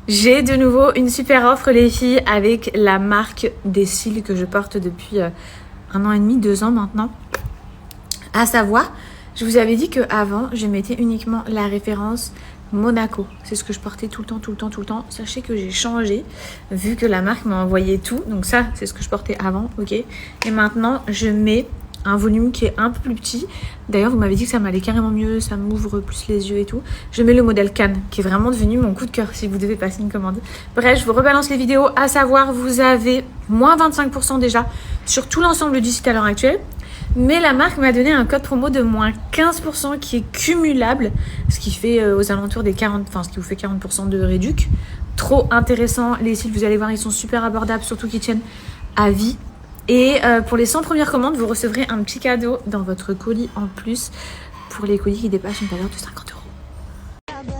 J'ai de nouveau une super offre les filles avec la marque des cils que je porte depuis 1 an et demi, 2 ans maintenant. À savoir, je vous avais dit qu'avant, je mettais uniquement la référence Monaco. C'est ce que je portais tout le temps. Sachez que j'ai changé vu que la marque m'a envoyé tout. Donc ça, c'est ce que je portais avant, ok. Et maintenant, je mets un volume qui est un peu plus petit. D'ailleurs, vous m'avez dit que ça m'allait carrément mieux, ça m'ouvre plus les yeux et tout. Je mets le modèle Cannes, qui est vraiment devenu mon coup de cœur si vous devez passer une commande. Bref, je vous rebalance les vidéos. À savoir, vous avez moins 25% déjà sur tout l'ensemble du site à l'heure actuelle. Mais la marque m'a donné un code promo de moins 15% qui est cumulable, ce qui fait aux alentours des 40, enfin ce qui vous fait 40% de réduc. Trop intéressant, les cils, vous allez voir, ils sont super abordables, surtout qu'ils tiennent à vie. Et pour les 100 premières commandes, vous recevrez un petit cadeau dans votre colis en plus pour les colis qui dépassent une valeur de 50 €.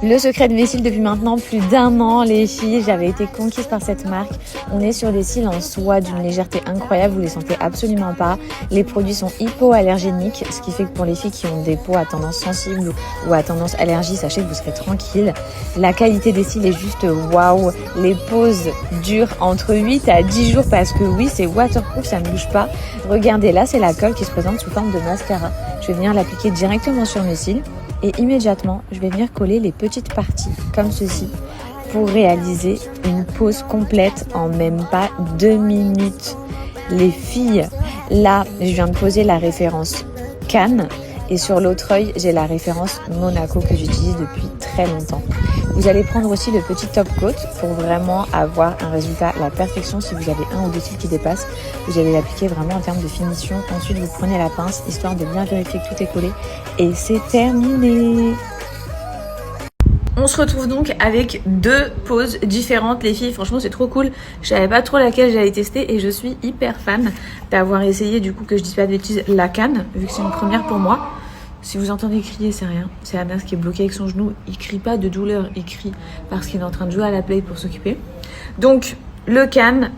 Le secret de mes cils depuis maintenant plus d'1 an, les filles, j'avais été conquise par cette marque. On est sur des cils en soie d'une légèreté incroyable, vous les sentez absolument pas. Les produits sont hypoallergéniques, ce qui fait que pour les filles qui ont des peaux à tendance sensible ou à tendance allergie, sachez que vous serez tranquille. La qualité des cils est juste waouh. Les poses durent entre 8 à 10 jours parce que oui, c'est waterproof, ça ne bouge pas. Regardez, là, c'est la colle qui se présente sous forme de mascara. Je vais venir l'appliquer directement sur mes cils. Et immédiatement, je vais venir coller les petites parties comme ceci pour réaliser une pose complète en même pas 2 minutes. Les filles, là, je viens de poser la référence Cannes et sur l'autre œil, j'ai la référence Monaco que j'utilise depuis très longtemps. Vous allez prendre aussi le petit top coat pour vraiment avoir un résultat à la perfection. Si vous avez 1 ou 2 cils qui dépassent, vous allez l'appliquer vraiment en termes de finition. Ensuite, vous prenez la pince, histoire de bien vérifier que tout est collé. Et c'est terminé. On se retrouve donc avec 2 poses différentes, les filles. Franchement, c'est trop cool. Je savais pas trop laquelle j'allais tester et je suis hyper fan d'avoir essayé, du coup, que je dise pas de bêtises, la Cannes, vu que c'est une première pour moi. Si vous entendez crier, c'est rien. C'est Anas qui est bloqué avec son genou. Il crie pas de douleur, il crie parce qu'il est en train de jouer à la play pour s'occuper. Donc, le Cannes,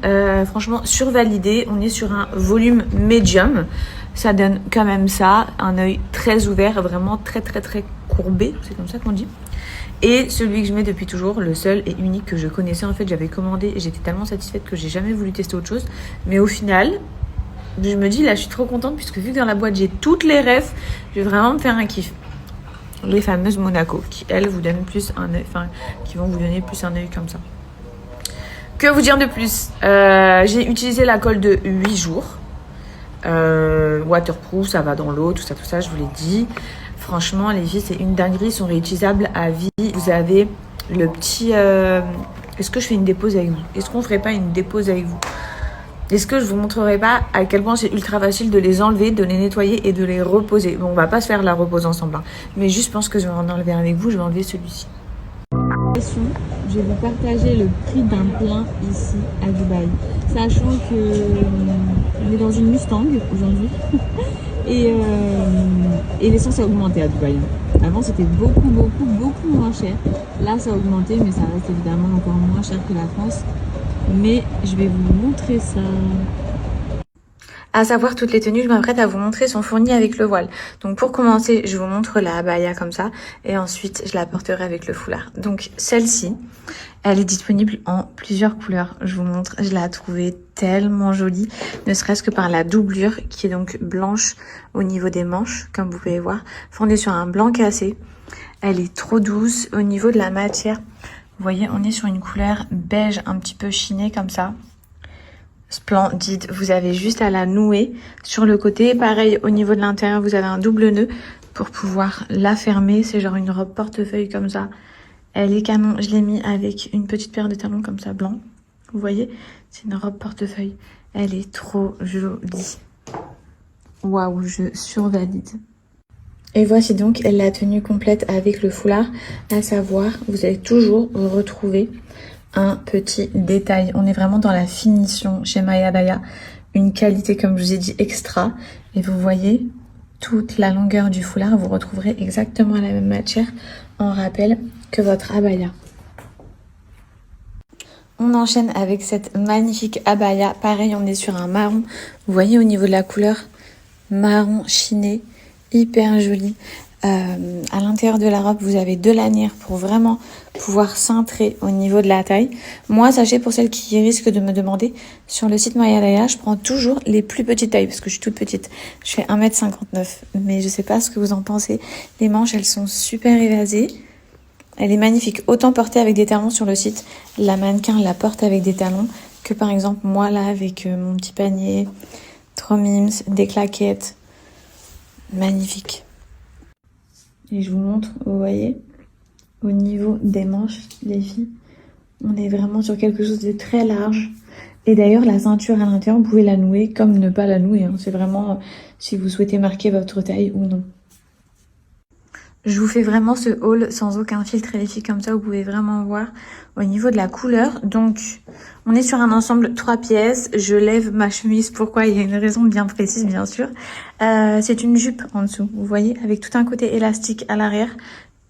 franchement, survalidé. On est sur un volume médium. Ça donne quand même ça, un œil très ouvert, vraiment très courbé. C'est comme ça qu'on dit. Et celui que je mets depuis toujours, le seul et unique que je connaissais. En fait, j'avais commandé et j'étais tellement satisfaite que j'ai jamais voulu tester autre chose. Mais au final, je me dis, là, je suis trop contente puisque vu que dans la boîte, j'ai toutes les refs, je vais vraiment me faire un kiff. Les fameuses Monaco qui, elles, vous donnent plus un œil, enfin, qui vont vous donner plus un œil comme ça. Que vous dire de plus? J'ai utilisé la colle de 8 jours. Waterproof, ça va dans l'eau, tout ça, je vous l'ai dit. Franchement, les filles, c'est une dinguerie, ils sont réutilisables à vie. Vous avez le petit... Est-ce que je fais une dépose avec vous? Est-ce qu'on ferait pas une dépose avec vous? Est-ce que je vous montrerai pas à quel point c'est ultra facile de les enlever, de les nettoyer et de les reposer? Bon, on va pas se faire la repose ensemble, hein. Mais juste, je pense que je vais en enlever un avec vous. Je vais enlever celui-ci. Je vais vous partager le prix d'un plein ici à Dubaï. Sachant que on est dans une Mustang aujourd'hui. Et l'essence a augmenté à Dubaï. Avant, c'était beaucoup moins cher. Là, ça a augmenté, mais ça reste évidemment encore moins cher que la France. Mais je vais vous montrer ça. À savoir, toutes les tenues, je m'apprête à vous montrer, sont fournies avec le voile. Donc pour commencer, je vous montre la abaya comme ça. Et ensuite, je la porterai avec le foulard. Donc celle-ci, elle est disponible en plusieurs couleurs. Je vous montre, je l'ai trouvée tellement jolie. Ne serait-ce que par la doublure qui est donc blanche au niveau des manches, comme vous pouvez voir. Fondée sur un blanc cassé. Elle est trop douce. Au niveau de la matière, vous voyez, on est sur une couleur beige un petit peu chinée comme ça. Splendide, vous avez juste à la nouer sur le côté. Pareil, au niveau de l'intérieur, vous avez un double nœud pour pouvoir la fermer. C'est genre une robe portefeuille comme ça. Elle est canon, je l'ai mis avec une petite paire de talons comme ça, blanc. Vous voyez, c'est une robe portefeuille. Elle est trop jolie. Waouh, je survalide. Et voici donc la tenue complète avec le foulard. À savoir, vous allez toujours retrouver un petit détail. On est vraiment dans la finition chez Maya Abaya. Une qualité, comme je vous ai dit, extra. Et vous voyez, toute la longueur du foulard, vous retrouverez exactement la même matière en rappel que votre abaya. On enchaîne avec cette magnifique abaya. Pareil, on est sur un marron. Vous voyez au niveau de la couleur, marron chiné, hyper joli. À l'intérieur de la robe, vous avez 2 lanières pour vraiment pouvoir cintrer au niveau de la taille. Moi, sachez pour celles qui risquent de me demander, sur le site Mayadaya, je prends toujours les plus petites tailles parce que je suis toute petite. Je fais 1m59, mais je sais pas ce que vous en pensez. Les manches, elles sont super évasées. Elle est magnifique. Autant porter avec des talons sur le site, la mannequin la porte avec des talons, que par exemple moi là avec mon petit panier, trop mimes, des claquettes. Magnifique. Et je vous montre, vous voyez, au niveau des manches, les filles, on est vraiment sur quelque chose de très large. Et d'ailleurs, la ceinture à l'intérieur, vous pouvez la nouer comme ne pas la nouer, hein. C'est vraiment si vous souhaitez marquer votre taille ou non. Je vous fais vraiment ce haul sans aucun filtre, les filles, comme ça vous pouvez vraiment voir au niveau de la couleur. Donc, on est sur un ensemble 3 pièces. Je lève ma chemise. Pourquoi? Il y a une raison bien précise, bien sûr. C'est une jupe en dessous, vous voyez, avec tout un côté élastique à l'arrière.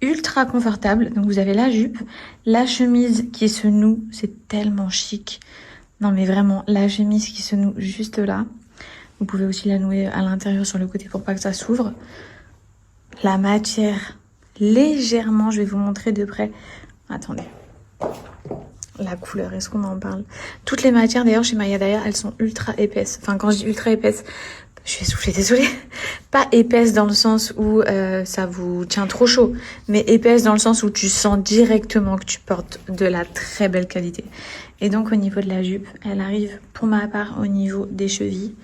Ultra confortable. Donc, vous avez la jupe, la chemise qui se noue. C'est tellement chic. Non, mais vraiment, la chemise qui se noue juste là. Vous pouvez aussi la nouer à l'intérieur sur le côté pour pas que ça s'ouvre. La matière, légèrement, je vais vous montrer de près. Attendez. La couleur, est-ce qu'on en parle? Toutes les matières, d'ailleurs, chez Mayadaya, elles sont ultra épaisses. Enfin, quand je dis ultra épaisse, je vais souffler, désolée. Pas épaisse dans le sens où ça vous tient trop chaud, mais épaisse dans le sens où tu sens directement que tu portes de la très belle qualité. Et donc, au niveau de la jupe, elle arrive, pour ma part, au niveau des chevilles.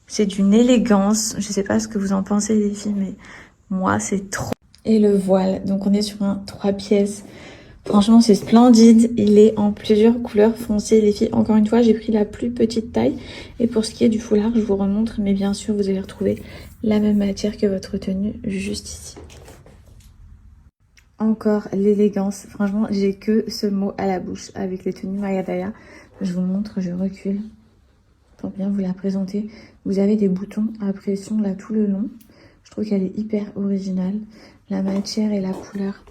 C'est d'une élégance. Je sais pas ce que vous en pensez, les filles, mais moi, c'est trop. Et le voile, donc on est sur un 3 pièces. Franchement, c'est splendide. Il est en plusieurs couleurs foncées, les filles. Encore une fois, j'ai pris la plus petite taille. Et pour ce qui est du foulard, je vous remontre. Mais bien sûr, vous allez retrouver la même matière que votre tenue juste ici. Encore l'élégance. Franchement, j'ai que ce mot à la bouche avec les tenues Mayadaya. Je vous montre, je recule pour bien vous la présenter. Vous avez des boutons à pression là tout le long. Je trouve qu'elle est hyper originale. La matière et la couleur.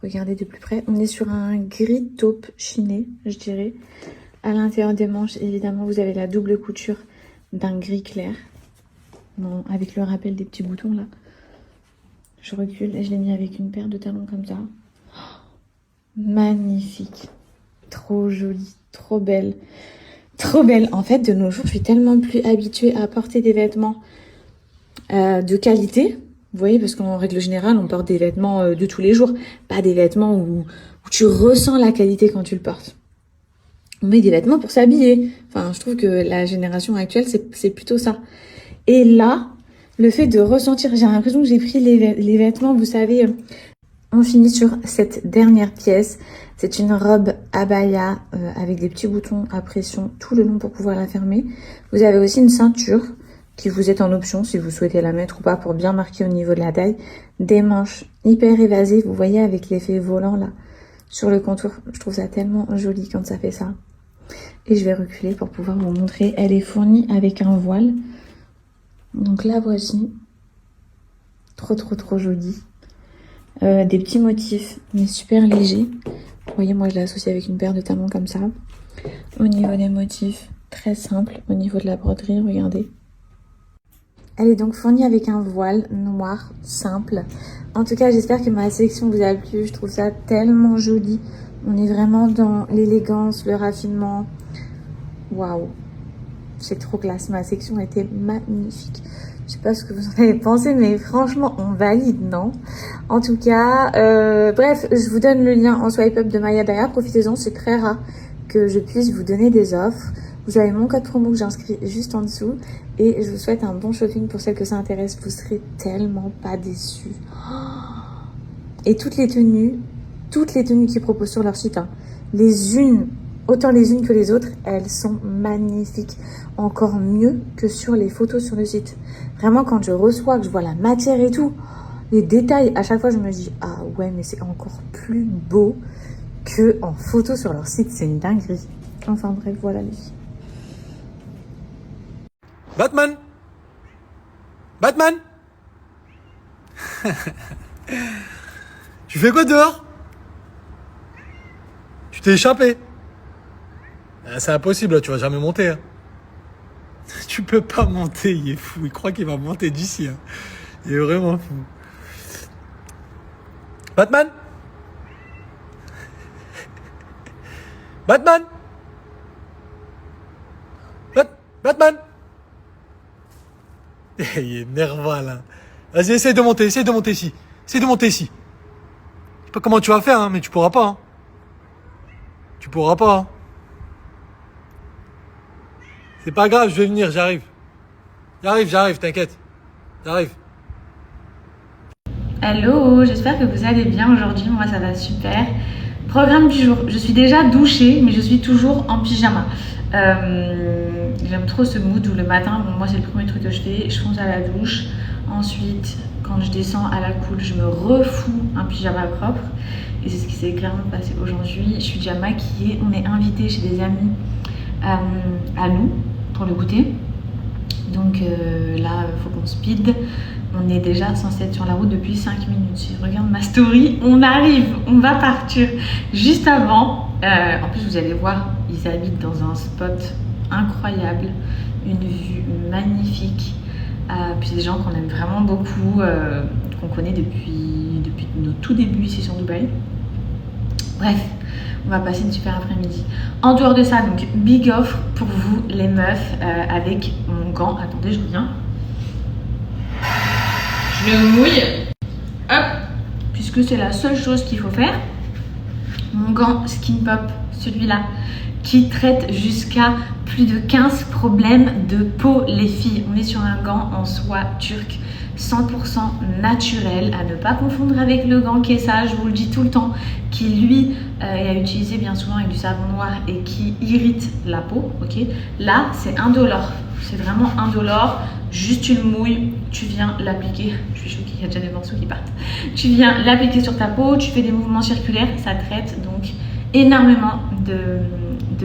Regardez de plus près. On est sur un gris taupe chiné, je dirais. À l'intérieur des manches, évidemment, vous avez la double couture d'un gris clair. Bon, avec le rappel des petits boutons là. Je recule et je l'ai mis avec une paire de talons comme ça. Oh, magnifique. Trop jolie, trop belle. Trop belle. En fait, de nos jours, je suis tellement plus habituée à porter des vêtements de qualité, vous voyez, parce qu'en règle générale, on porte des vêtements de tous les jours, pas des vêtements où tu ressens la qualité quand tu le portes. On met des vêtements pour s'habiller. Enfin, je trouve que la génération actuelle, c'est plutôt ça. Et là, le fait de ressentir, j'ai l'impression que j'ai pris les vêtements, vous savez, on finit sur cette dernière pièce. C'est une robe abaya avec des petits boutons à pression tout le long pour pouvoir la fermer. Vous avez aussi une ceinture qui vous est en option si vous souhaitez la mettre ou pas pour bien marquer au niveau de la taille. Des manches hyper évasées, vous voyez, avec l'effet volant là sur le contour. Je trouve ça tellement joli quand ça fait ça. Et je vais reculer pour pouvoir vous montrer. Elle est fournie avec un voile. Donc la voici. Trop trop trop jolie. Des petits motifs mais super légers. Vous voyez, moi je l'associe avec une paire de talons comme ça. Au niveau des motifs, très simple. Au niveau de la broderie, regardez. Elle est donc fournie avec un voile noir, simple. En tout cas, j'espère que ma sélection vous a plu. Je trouve ça tellement joli. On est vraiment dans l'élégance, le raffinement. Waouh, c'est trop classe. Ma sélection était magnifique. Je sais pas ce que vous en avez pensé, mais franchement, on valide, non? En tout cas, bref, je vous donne le lien en swipe up de Mayadaya. Profitez-en, c'est très rare que je puisse vous donner des offres. Vous avez mon code promo que j'inscris juste en dessous. Et je vous souhaite un bon shopping pour celles que ça intéresse. Vous serez tellement pas déçus. Et toutes les tenues qu'ils proposent sur leur site, hein, les unes, autant les unes que les autres, elles sont magnifiques. Encore mieux que sur les photos sur le site. Vraiment, quand je reçois, que je vois la matière et tout, les détails, à chaque fois, je me dis, ah ouais, mais c'est encore plus beau que en photo sur leur site. C'est une dinguerie. Enfin bref, voilà les filles. Batman! Batman! Tu fais quoi dehors? Tu t'es échappé? C'est impossible, tu vas jamais monter. Hein. Tu peux pas monter, il est fou. Il croit qu'il va monter d'ici. Hein. Il est vraiment fou. Batman? Batman? Batman? Il est nerveux là. Vas-y, essaye de monter ici. Essaye de monter ici. Je sais pas comment tu vas faire, hein, mais tu pourras pas. Hein. Tu pourras pas. Hein. C'est pas grave, je vais venir, j'arrive. J'arrive, t'inquiète. J'arrive. Hello, j'espère que vous allez bien aujourd'hui. Moi, ça va super. Programme du jour. Je suis déjà douchée, mais je suis toujours en pyjama. J'aime trop ce mood où le matin, bon, moi, c'est le premier truc que je fais. Je fonce à la douche. Ensuite, quand je descends à la cool, je me refous un pyjama propre. Et c'est ce qui s'est clairement passé aujourd'hui. Je suis déjà maquillée. On est invité chez des amis à nous pour le goûter. Donc là, il faut qu'on speed. On est déjà censé être sur la route depuis 5 minutes. Si je regarde ma story, on arrive, on va partir. Juste avant, en plus vous allez voir, ils habitent dans un spot incroyable, une vue magnifique. Puis c'est des gens qu'on aime vraiment beaucoup, qu'on connaît depuis nos tout débuts ici sur Dubaï. Bref, on va passer une super après-midi. En dehors de ça, donc big offre pour vous les meufs avec mon gant. Attendez, je reviens. Je le mouille, hop, puisque c'est la seule chose qu'il faut faire. Mon gant Skin Pop, celui-là, qui traite jusqu'à plus de 15 problèmes de peau, les filles. On est sur un gant en soie turque, 100% naturel, à ne pas confondre avec le gant Kessa, je vous le dis tout le temps, qui lui est à utiliser bien souvent avec du savon noir et qui irrite la peau. Ok, là c'est indolore, c'est vraiment indolore. Juste tu le mouilles, tu viens l'appliquer. Je suis choquée, il y a déjà des morceaux qui partent. Tu viens l'appliquer sur ta peau, tu fais des mouvements circulaires, ça traite donc énormément de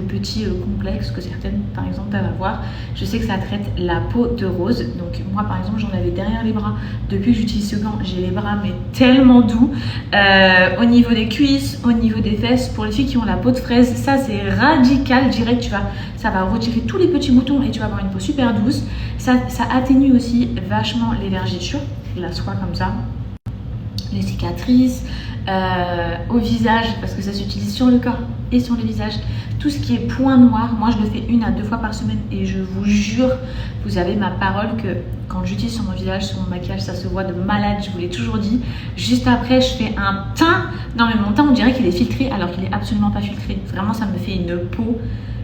petits complexes que certaines par exemple peuvent avoir. Je sais que ça traite la peau de rose. Donc moi par exemple j'en avais derrière les bras. Depuis que j'utilise ce gant, j'ai les bras mais tellement doux. Au niveau des cuisses, au niveau des fesses, pour les filles qui ont la peau de fraise, ça c'est radical. Direct ça va retirer tous les petits boutons et tu vas avoir une peau super douce. Ça atténue aussi vachement les vergetures, la soie comme ça, les cicatrices, au visage, parce que ça s'utilise sur le corps et sur le visage. Tout ce qui est point noir, moi je le fais 1 à 2 fois par semaine et je vous jure, vous avez ma parole que quand j'utilise sur mon visage, sur mon maquillage, ça se voit de malade, je vous l'ai toujours dit. Juste après, je fais un teint. Non mais mon teint, on dirait qu'il est filtré alors qu'il est absolument pas filtré. Vraiment, ça me fait une peau,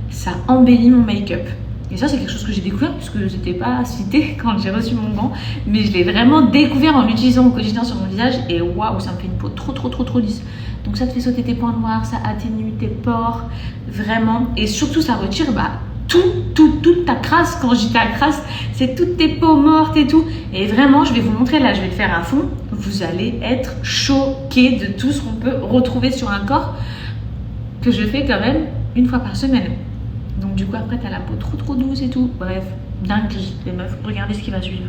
ça embellit mon make-up. Et ça, c'est quelque chose que j'ai découvert puisque je n'étais pas citée quand j'ai reçu mon gant. Mais je l'ai vraiment découvert en l'utilisant au quotidien sur mon visage. Et waouh, ça me fait une peau trop lisse. Donc ça te fait sauter tes points noirs, ça atténue tes pores, vraiment. Et surtout, ça retire toute ta crasse. Quand je dis ta crasse, c'est toutes tes peaux mortes et tout. Et vraiment, je vais vous montrer, là, je vais le faire à fond. Vous allez être choqués de tout ce qu'on peut retrouver sur un corps que je fais quand même 1 fois par semaine. Donc du coup après t'as la peau trop douce et tout. Bref, dingue les meufs, regardez ce qui va suivre.